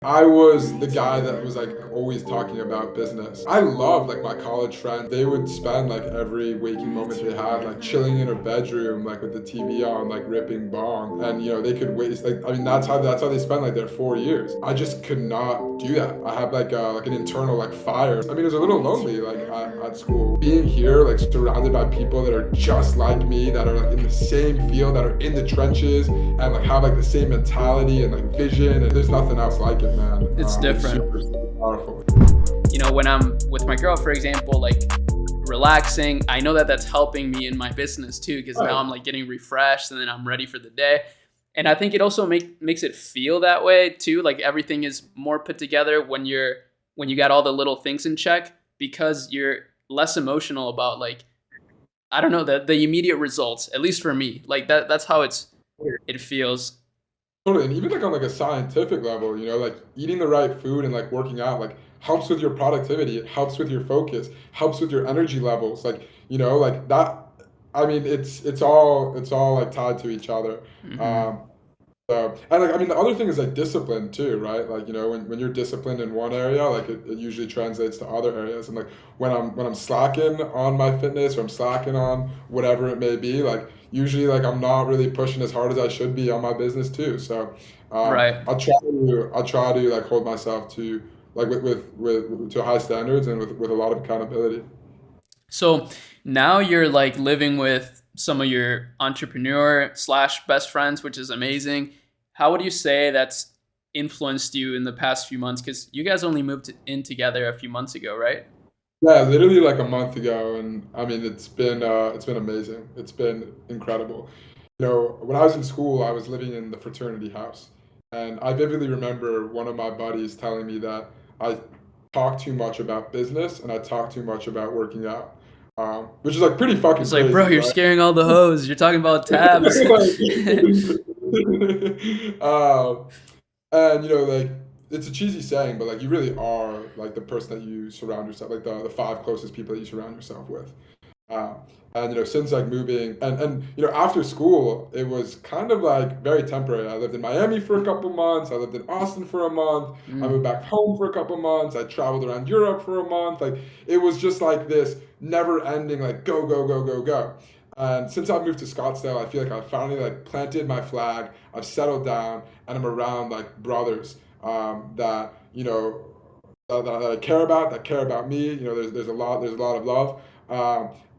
I was the guy that was like always talking about business. I loved like my college friends. They would spend like every waking moment they had like chilling in a bedroom, like with the TV on, like ripping bong. And they could waste like I mean that's how they spent like their 4 years. I just could not do that. I had like an internal like fire. I mean it was a little lonely like at school. Being here, like surrounded by people that are just like me, that are like in the same field, that are in the trenches and like have like the same mentality and like vision, and there's nothing else like it, man. It's It's different. super, super powerful. When I'm with my girl, for example, like relaxing, I know that that's helping me in my business too, because now Right. I'm like getting refreshed and then I'm ready for the day. And I think it also makes it feel that way too. Like everything is more put together when you got all the little things in check, because you're less emotional about, like, I don't know, the immediate results. At least for me, like that's how it feels. Totally, and even like on like a scientific level, like eating the right food and like working out, like helps with your productivity. It helps with your focus, helps with your energy levels. Like like that. I mean, it's all like tied to each other. Hmm. Um, So, and like, I mean, the other thing is like discipline too, right? Like, when you're disciplined in one area, like it usually translates to other areas. And like when I'm slacking on my fitness, or I'm slacking on whatever it may be, like usually like I'm not really pushing as hard as I should be on my business too. So, Right. I'll try to like hold myself to like to high standards and with a lot of accountability. So now you're like living with some of your entrepreneur slash best friends, which is amazing. How would you say that's influenced you in the past few months? Because you guys only moved in together a few months ago, right? Yeah, literally like a month ago, and I mean it's been amazing. It's been incredible. When I was in school, I was living in the fraternity house, and I vividly remember one of my buddies telling me that I talk too much about business and I talk too much about working out, which is like pretty fucking It's like, bro, crazy, you're right? scaring all the hoes. You're talking about tabs. um, and like it's a cheesy saying, but like you really are like the person that you surround yourself, like the five closest people that you surround yourself with. Uh, and since like moving and after school, it was kind of like very temporary. I lived in Miami for a couple months. I lived in Austin for a month. I moved Mm, back home for a couple months. I traveled around Europe for a month. Like it was just like this never ending like go go go go go. And since I moved to Scottsdale, I feel like I finally like planted my flag. I've settled down and I'm around like brothers that that I care about, that care about me. There's a lot of love.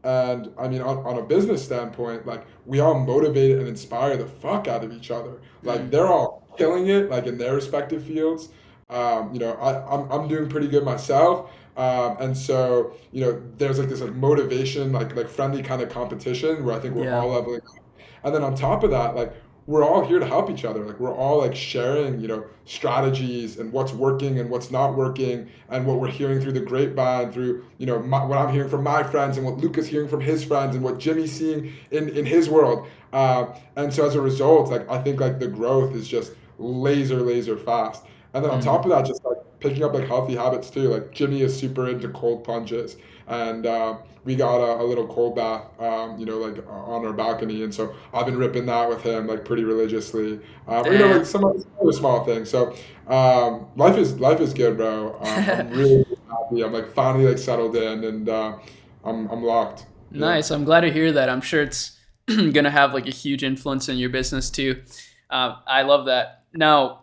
And I mean, on a business standpoint, like we all motivate and inspire the fuck out of each other. Like mm, they're all killing it, like in their respective fields. I'm doing pretty good myself. And so, there's like this like motivation, like friendly kind of competition where I think we're yeah. all leveling up. And then on top of that, like we're all here to help each other. Like we're all like sharing, strategies and what's working and what's not working, and what we're hearing through the grapevine, through what I'm hearing from my friends, and what Luke is hearing from his friends, and what Jimmy's seeing in his world. And so as a result, like I think like the growth is just laser fast. And then on top Mm. of that, just like picking up like healthy habits too. Like Jimmy is super into cold plunges, and we got a little cold bath, like on our balcony, and so I've been ripping that with him like pretty religiously. Or like Damn. some other small things. So life is good, bro. I'm really happy. I'm like finally like settled in, and I'm locked. Yeah. Nice. I'm glad to hear that. I'm sure it's gonna have like a huge influence in your business too. I love that. Now,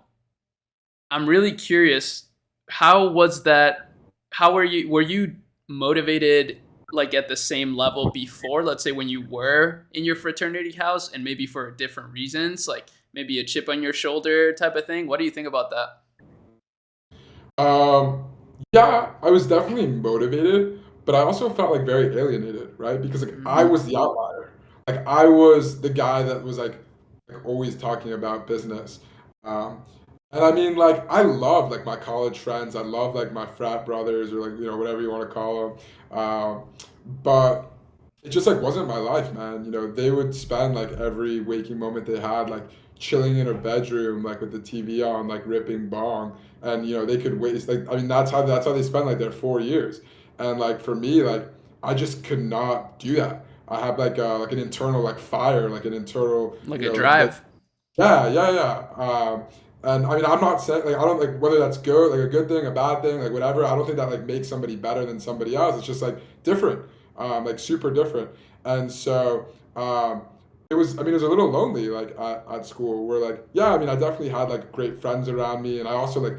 I'm really curious. How was that? How were you motivated, like at the same level before? Let's say when you were in your fraternity house, and maybe for different reasons, like maybe a chip on your shoulder type of thing. What do you think about that? Um, yeah, I was definitely motivated, but I also felt like very alienated, right? Because like I Hmm. was the outlier. Like I was the guy that was like always talking about business. Um, and I mean, like I love like my college friends. I love like my frat brothers, or like whatever you want to call them. But it just like wasn't my life, man. They would spend like every waking moment they had like chilling in a bedroom, like with the TV on, like ripping bong, and they could waste like I mean that's how they spend like their 4 years. And like for me, like I just could not do that. I have like an internal like fire, like an internal Like a like drive. yeah, yeah, yeah. And I mean, I'm not saying like I don't like whether that's good, like a good thing, a bad thing, like whatever. I don't think that like makes somebody better than somebody else. It's just like different, like super different. And so it was. I mean, it was a little lonely like at school. Where like yeah, I mean, I definitely had like great friends around me, and I also like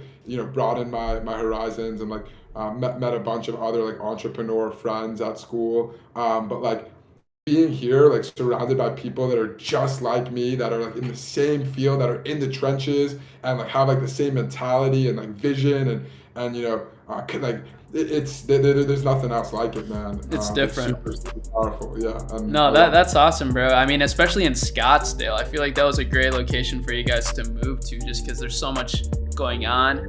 broadened my horizons and like met a bunch of other like entrepreneur friends at school. But like being here, like surrounded by people that are just like me, that are like in the same field, that are in the trenches, and like have like the same mentality and like vision, and like there's nothing else like it, man. It's It's different. super, super powerful, yeah, and No, I that love it. that's awesome, bro. I mean, especially in Scottsdale, I feel like that was a great location for you guys to move to, just because there's so much going on.